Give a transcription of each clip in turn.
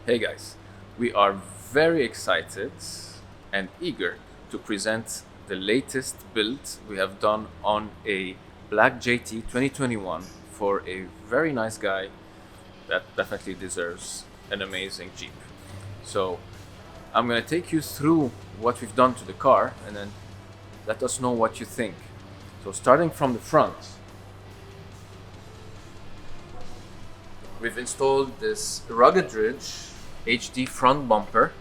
Hey guys, we are very excited and eager to present the latest build we have done on a Black JT 2021 for a very nice guy that definitely deserves an amazing Jeep. So I'm gonna take you through what we've done to the car and then let us know what you think. So starting from the front, we've installed this rugged ridge HD front bumper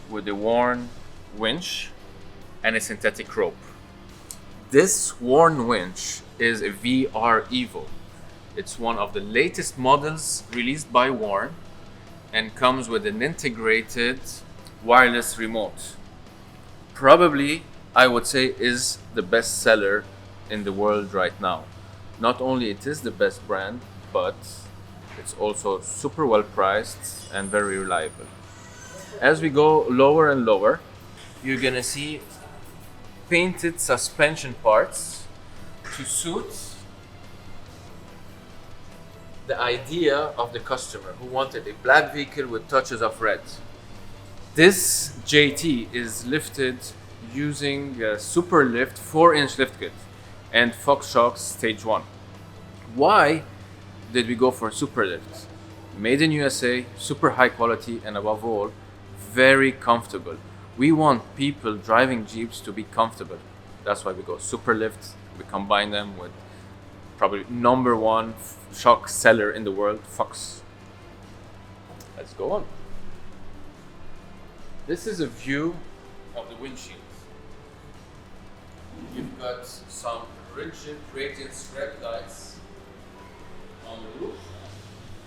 with a worn winch and a synthetic rope. This worn winch is a VR EVO. It's one of the latest models released by Warn and comes with an integrated wireless remote. Probably, I would say, is the best seller in the world right now. Not only it is the best brand, but it's also super well priced and very reliable. As we go lower and lower, you're gonna see painted suspension parts to suit the idea of the customer who wanted a black vehicle with touches of red. This JT is lifted using a Superlift 4-inch lift kit and Fox Shocks Stage 1. Why did we go for Superlift? Made in USA, super high quality, and above all, very comfortable. We want people driving Jeeps to be comfortable. That's why we go Superlift. We combine them with probably #1 shock seller in the world, Fox. Let's go on. This is a view of the windshield. You've got some rigid Radiance red lights on the roof,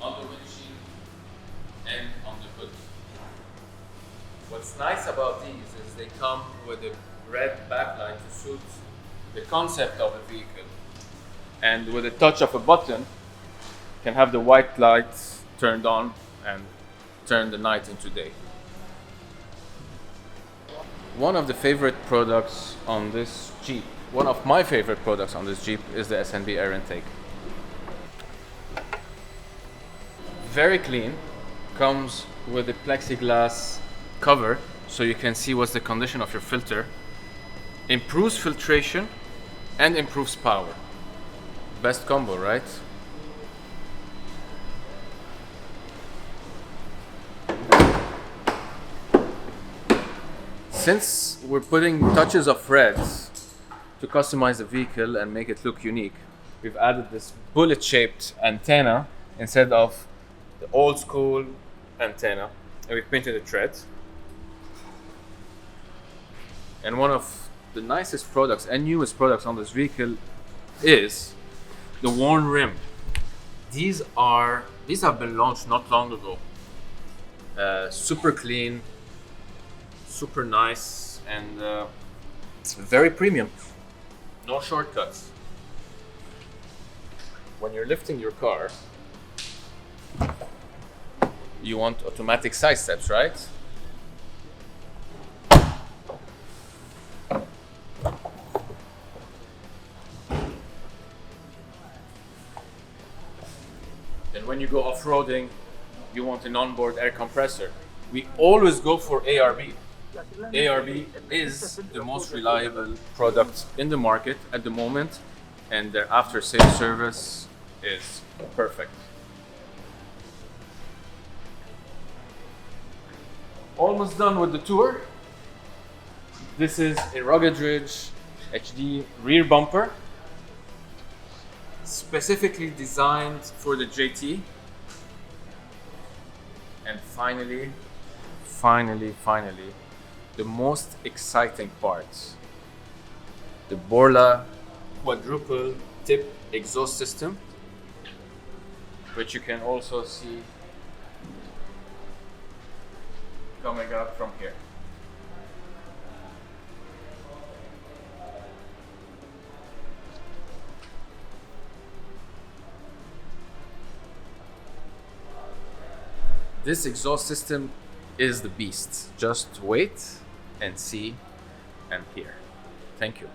on the windshield, and on the hood. What's nice about these is they come with a red backlight to suit the concept of the vehicle. And with a touch of a button, you can have the white lights turned on and turn the night into day. One of the favorite products on this Jeep, one of my favorite products on this Jeep is the S&B Air Intake. Very clean, comes with a plexiglass cover so you can see what's the condition of your filter. Improves filtration and improves power. Best combo, right? Since we're putting touches of red to customize the vehicle and make it look unique, we've added this bullet-shaped antenna instead of the old school antenna, and we've painted it red. And one of the nicest products and newest products on this vehicle is the worn rim. These have been launched not long ago. Super clean, super nice, and very premium. No shortcuts. When you're lifting your car, you want automatic side steps, right? And when you go off-roading, you want an onboard air compressor. We always go for ARB. ARB is the most reliable product in the market at the moment, and their after-sales service is perfect. Almost done with the tour. This is a rugged ridge HD rear bumper, specifically designed for the JT. And finally, the most exciting part, the Borla Quadruple tip exhaust system, which you can also see coming out from here. This exhaust system is the beast. Just wait and see and hear. Thank you.